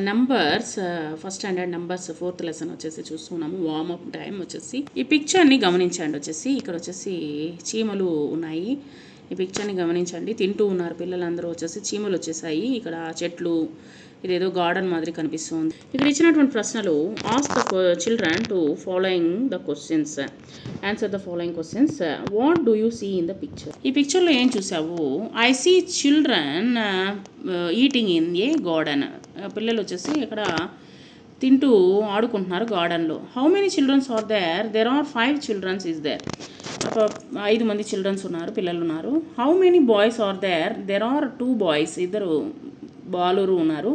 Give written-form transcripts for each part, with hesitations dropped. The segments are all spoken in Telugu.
Numbers first standard numbers 4th lesson వచ్చేసి చూస్తున్నాము. వార్మప్ టైం వచ్చేసి ఈ పిక్చర్ని గమనించండి. వచ్చేసి ఇక్కడ వచ్చేసి చీమలు ఉన్నాయి. ఈ పిక్చర్ని గమనించండి. తింటూ ఉన్నారు పిల్లలందరూ. వచ్చేసి చీమలు వచ్చేసాయి. ఇక్కడ చెట్లు, ఇదేదో గార్డెన్ మాదిరి కనిపిస్తుంది. ఇక్కడ ఇచ్చినటువంటి ప్రశ్నలు ask the children to following the questions, answer the following questions. What do you see in the picture? ఈ పిక్చర్లో ఏం చూసావు? I see children eating in a garden. పిల్లలు వచ్చేసి ఇక్కడ తింటూ ఆడుకుంటున్నారు గార్డెన్లో. How many childrens are there? There are 5 childrens is there. 5 మంది చిల్డ్రన్స్ ఉన్నారు, పిల్లలు ఉన్నారు. How many boys are there? There are 2 boys, 2 బాలురు ఉన్నారు.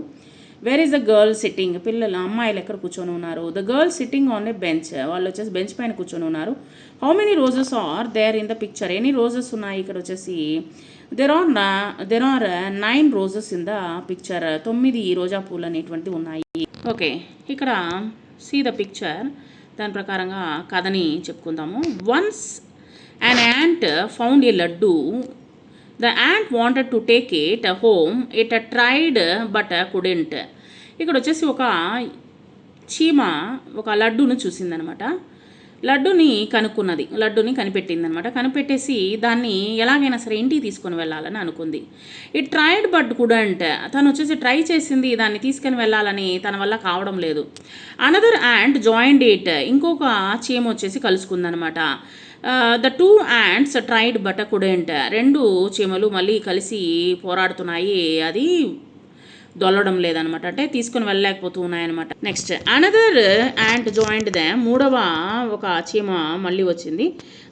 Where is the girl sitting? పిల్లలు అమ్మాయిలు ఎక్కడ కూర్చొని ఉన్నారు? The girl sitting on a bench. వాళ్ళు వచ్చేసి బెంచ్ పైన కూర్చొని ఉన్నారు. How many roses are there in the picture? ఎన్ని రోజెస్ ఉన్నాయి ఇక్కడ వచ్చేసి? There are 9 roses in the picture. 9 రోజా పూలు అనేటువంటివి ఉన్నాయి. ఓకే, ఇక్కడ సీ ద పిక్చర్, దాని ప్రకారంగా కథని చెప్పుకుందాము. Once an ant found a laddu. The ant wanted to take it home. It tried but couldn't. ఇక్కడ వచ్చేసి ఒక చీమ ఒక లడ్డూను చూసిందనమాట. లడ్డూని కనుక్కున్నది, లడ్డూని కనిపెట్టిందనమాట. కనిపెట్టేసి దాన్ని ఎలాగైనా సరే ఇంటికి తీసుకొని వెళ్ళాలని అనుకుంది. It tried but couldn't. తను వచ్చేసి ట్రై చేసింది, దాన్ని తీసుకొని వెళ్ళాలని, తన వల్ల కావడం లేదు. Another ant joined it. ఇంకొక చీమ వచ్చేసి కలుసుకుందనమాట. The 2 ants tried but couldn't. 2 చీమలు మళ్ళీ కలిసి పోరాడుతున్నాయి, అది దొల్లడం లేదనమాట, అంటే తీసుకొని వెళ్ళలేకపోతూ ఉన్నాయన్నమాట. Next another ant joined them. 3వ ఒక చీమ మళ్ళీ వచ్చింది.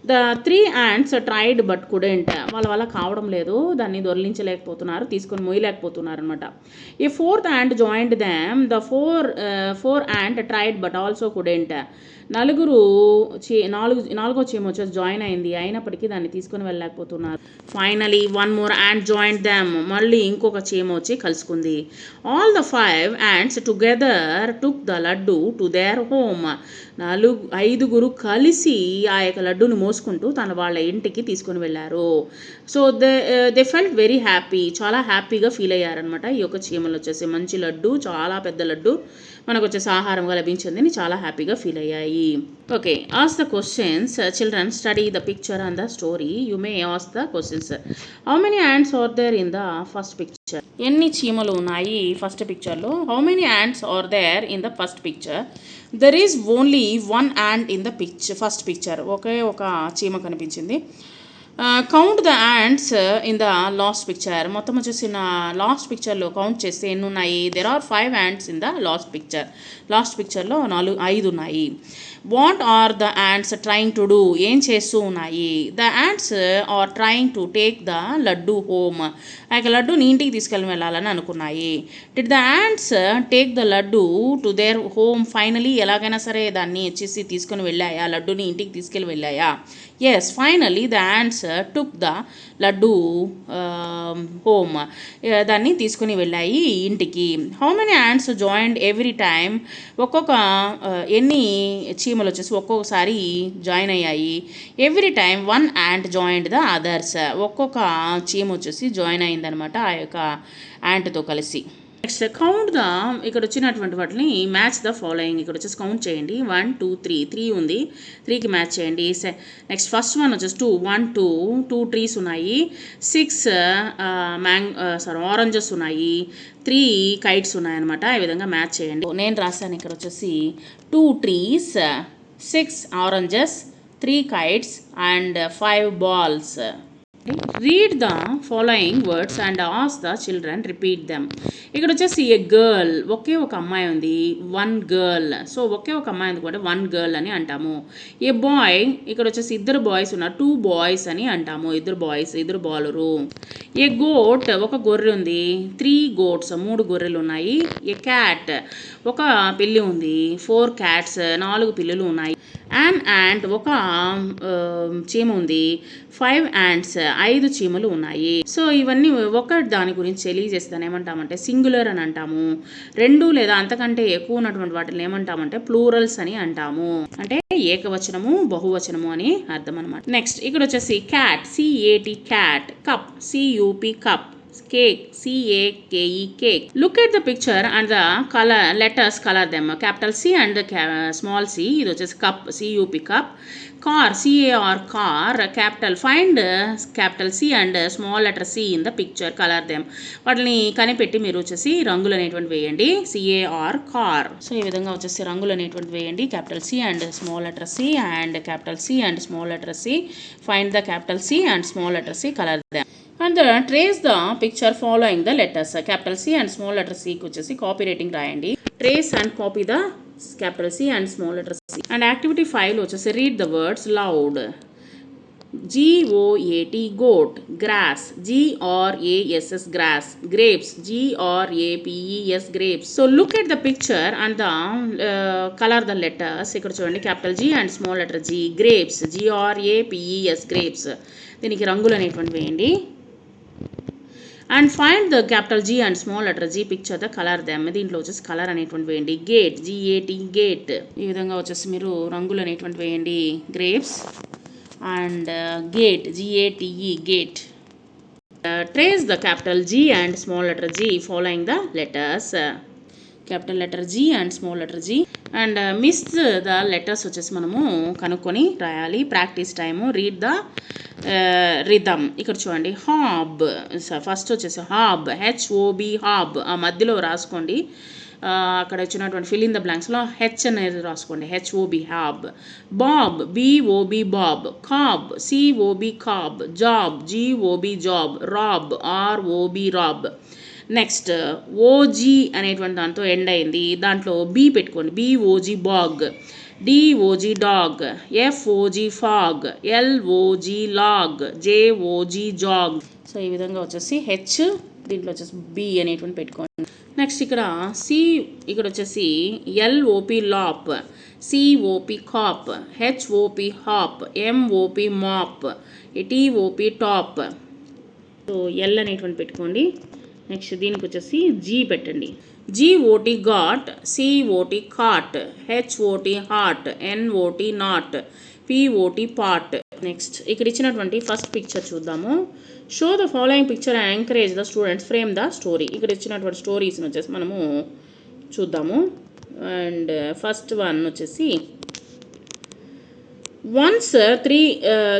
The 3 ants tried but couldn't. వాళ్ళ వల్ల కావడం లేదు, దాన్ని దొర్లించలేకపోతున్నారు, తీసుకొని మోయలేకపోతున్నారు అనమాట. A 4th ant joined them. The 4 ant tried but also couldn't. నాలుగో చీమ వచ్చేసి జాయిన్ అయింది, అయినప్పటికీ దాన్ని తీసుకొని వెళ్ళలేకపోతున్నారు. Finally 1 more ant joined them. మళ్ళీ ఇంకొక చీమ వచ్చి కలుసుకుంది. All the 5 ants together took the laddu to their home. 5 కలిసి ఆ యొక్క లడ్డూని మోసుకుంటూ వాళ్ళ ఇంటికి తీసుకొని వెళ్ళారు. So they felt very happy. చాలా హ్యాపీగా ఫీల్ అయ్యారనమాట. ఈ యొక్క చీమలు వచ్చేసి మంచి లడ్డు, చాలా పెద్ద లడ్డు మనకు వచ్చేసి ఆహారంగా లభించిందని చాలా హ్యాపీగా ఫీల్ అయ్యాయి. Okay, ask the questions. Children study the picture and the story. You may ask the questions. How many ants are there in the first picture? ఎన్ని చీమలు ఉన్నాయి ఫస్ట్ పిక్చర్లో? How many ants are there in the first picture? There is only 1 ant in the first picture. ఒకే ఒక చీమ కనిపించింది. Count the ants in the last picture. మొత్తం వచ్చేసి నా లాస్ట్ పిక్చర్లో కౌంట్ చేస్తే ఎన్ని ఉన్నాయి? There are 5 ants in the last picture. Last పిక్చర్లో 5 ఉన్నాయి. What are the ants trying to do? ఏం చేస్తూ ఉన్నాయి? The ants are trying to take the laddu home. ఆ యొక్క లడ్డూని ఇంటికి తీసుకెళ్ళి వెళ్ళాలని అనుకున్నాయి. Did the ants take the laddu to their home? Finally ఎలాగైనా సరే దాన్ని వచ్చేసి తీసుకొని వెళ్ళాయా? లడ్డూని ఇంటికి తీసుకెళ్ళి వెళ్ళాయా? Yes, finally the ants took the laddu home. దాన్ని తీసుకుని వెళ్ళాయి ఇంటికి. How many ants joined every time? ఎన్ని చీమలు వచ్చేసి ఒక్కొక్కసారి జాయిన్ అయ్యాయి? Every time 1 ant joined the others. ఒక్కొక్క చీమ వచ్చేసి జాయిన్ అయిందనమాట ఆ యొక్క యాంట్తో కలిసి. నెక్స్ట్ కౌంట్ ద, ఇక్కడ వచ్చినటువంటి వాటిని మ్యాచ్ ద ఫాలోయింగ్. ఇక్కడ వచ్చేసి కౌంట్ చేయండి. 1 2 3 ఉంది, 3కి మ్యాచ్ చేయండి. నెక్స్ట్ ఫస్ట్ వన్ వచ్చేసి 2 1 2 ట్రీస్ ఉన్నాయి. 6 ఆరెంజెస్ ఉన్నాయి. 3 కైట్స్ ఉన్నాయన్నమాట. ఈ విధంగా మ్యాచ్ చేయండి. నేను రాశాను ఇక్కడ వచ్చేసి 2 trees, 6 oranges, 3 kites and 5 balls. Read the following words and ask the children repeat them. ఇక్కడ వచ్చేసి ఏ గర్ల్, ఒకే ఒక అమ్మాయి ఉంది, 1 girl. సో ఒకే ఒక అమ్మాయి ఉంది కూడా 1 girl అని అంటాము. ఏ బాయ్, ఇక్కడ వచ్చేసి 2 బాయ్స్ ఉన్నారు, 2 boys అని అంటాము. 2 బాయ్స్, 2 బాలురు. ఏ గోట్, ఒక గొర్రె ఉంది, 3 goats, 3 గొర్రెలు ఉన్నాయి. ఏ క్యాట్, ఒక పిల్లి ఉంది, 4 cats, 4 పిల్లులు ఉన్నాయి. యాన్ యాంట్, ఒక చీమ ఉంది, 5 ants, 5 చీమలు ఉన్నాయి. సో ఇవన్నీ ఒక దాని గురించి తెలియజేస్తాను. ఏమంటామంటే సింగులర్ అని అంటాము. 2 లేదా అంతకంటే ఎక్కువ ఉన్నటువంటి వాటిని ఏమంటామంటే ప్లూరల్స్ అని అంటాము. అంటే ఏకవచనము, బహువచనము అని అర్థం అనమాట. నెక్స్ట్ ఇక్కడ వచ్చేసి cat, CAT cat, cup, CUP cup, cake, C-A-K-E, cake. Look at the picture and the color, let us color them. Capital C and small c, ఇది వచ్చేసి cup, C-U-P, cup. Car, C-A-R, car. Capital, find capital C and small letter C in the picture, color them. వాటిని కనిపెట్టి మీరు వచ్చేసి రంగులు అనేటువంటి వేయండి. C-A-R, car. సో ఈ విధంగా వచ్చేసి రంగులు అనేటువంటి వేయండి. capital C and small letter C and capital C and small letter C. Find the capital C and small letter C, color them. And trace the picture following the letters. Capital C and small letter C కి వచ్చేసి కాపీ రేటింగ్ రాయండి. Trace and copy the capital C and small letter C. And activity 5 వచ్చేసి read the words loud. G-O-A-T, goat. Grass, G-R-A-S-S, grass. Grapes, G-R-A-P-E-S, grapes. So look at the picture and the color the letters. ఇక్కడ చూడండి, capital G and small letter G. Grapes, G-R-A-P-E-S, grapes. దీనికి రంగులు అనేటువంటి వేయండి. And find the capital G and small letter G picture the colour them. దీంట్లో వచ్చేసి కలర్ అనేటువంటి వేయండి. Gate, G-A-T, gate. ఈ విధంగా వచ్చేసి మీరు రంగులు అనేటువంటి వేయండి. Grapes and gate, G-A-T-E, gate. Trace the capital G and small letter G following the letters. Capital letter G and small letter G and miss the letters వచ్చేసి మనము కనుక్కొని రాయాలి. Practice time. Read the rhythm. ఇక్కడ చూడండి, హాబ్. ఫస్ట్ వచ్చేసి హాబ్, HOB, హాబ్. ఆ మధ్యలో రాసుకోండి. అక్కడ వచ్చినటువంటి ఫిల్ ఇన్ ద బ్లాంక్స్లో హెచ్ అనేది రాసుకోండి. HOB, hob. Bob, BOB, bob. Cob, COB, cob. Job, GOB, job. Rob, ROB, rob. Next OG అనేటువంటి దాంతో ఎండ్ అయింది. దాంట్లో B పెట్టుకోండి. BOG, bog. DOG, dog. FOG, fog. LOG, log. JOG, jog. So ఈ విధంగా వచ్చేసి హెచ్, దీంట్లో వచ్చేసి B అనేటువంటి పెట్టుకోండి. నెక్స్ట్ ఇక్కడ C, ఇక్కడ వచ్చేసి LOP, lop. COP, cop. HOP, hop. MOP, mop. TOP, top. So L అనేటువంటి పెట్టుకోండి. నెక్స్ట్ దీనికి వచ్చేసి G పెట్టండి. GOT, got. COT, cot. HOT, hot. NOT, not. POT, pot. Next ఇక్కడ ఇచ్చినటువంటి ఫస్ట్ పిక్చర్ చూద్దాము. Show the following picture and encourage the students frame the story. ఇక్కడ ఇచ్చినటువంటి స్టోరీస్ని వచ్చేసి మనము చూద్దాము. అండ్ ఫస్ట్ వన్ వచ్చేసి once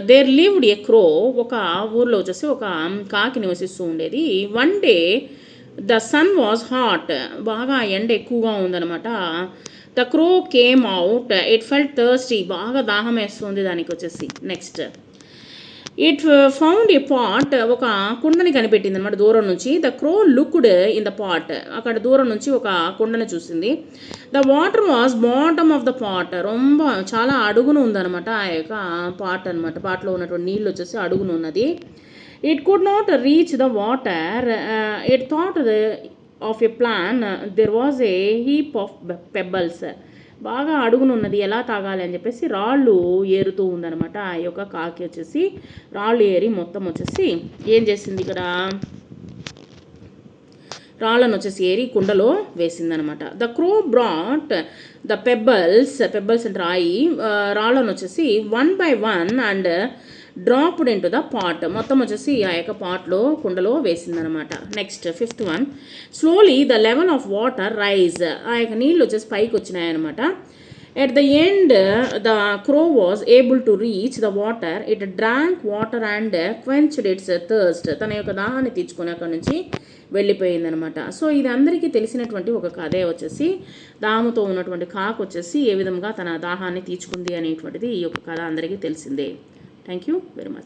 there lived a crow. ఒక ఊర్లో వచ్చేసి ఒక కాకి నివసిస్తూ ఉండేది. One day the sun was hot. బాగా ఎండ ఎక్కువగా ఉందన్నమాట. The crow came out. It felt thirsty. బాగా దాహం వేస్తుంది దానికి వచ్చేసి. Next it found a pot. ఒక కుండని కనిపెట్టింది అనమాట దూరం నుంచి. The crow looked in the pot. అక్కడ దూరం నుంచి ఒక కుండని చూసింది. The water was bottom of the pot. చాలా అడుగును ఉందన్నమాట ఆ యొక్క పాట్ అనమాట. పాట్లో ఉన్నటువంటి నీళ్ళు వచ్చేసి అడుగును ఉన్నది. It could not reach the water. It thought of a plan. There was a heap of పెబ్బల్స్. బాగా అడుగునున్నది, ఎలా తాగాలి అని చెప్పేసి రాళ్ళు ఏరుతూ ఉందనమాట. ఆ యొక్క కాకి వచ్చేసి రాళ్ళు ఏరి మొత్తం వచ్చేసి ఏం చేసింది, ఇక్కడ రాళ్ళను వచ్చేసి ఏరి కుండలో వేసిందనమాట. The crow brought the pebbles. Pebbles అంటే రాళ్ళను వచ్చేసి 1 by 1 and dropped into the pot. మొత్తం వచ్చేసి ఆ యొక్క పాట్లో కుండలో వేసిందనమాట. Next fifth one, slowly the level of water rise. ఆ యొక్క నీళ్ళు వచ్చేసి పైకి వచ్చినాయన్నమాట. At the end the crow was able to reach the water. It drank water and quenched its thirst. తన యొక్క దాహాన్ని తీర్చుకొని అక్కడ నుంచి వెళ్ళిపోయిందనమాట. సో ఇది అందరికీ తెలిసినటువంటి ఒక కథే వచ్చేసి. దాముతో ఉన్నటువంటి కాకు వచ్చేసి ఏ విధంగా తన దాహాన్ని తీర్చుకుంది అనేటువంటిది ఈ యొక్క కథ అందరికీ తెలిసిందే. Thank you very much.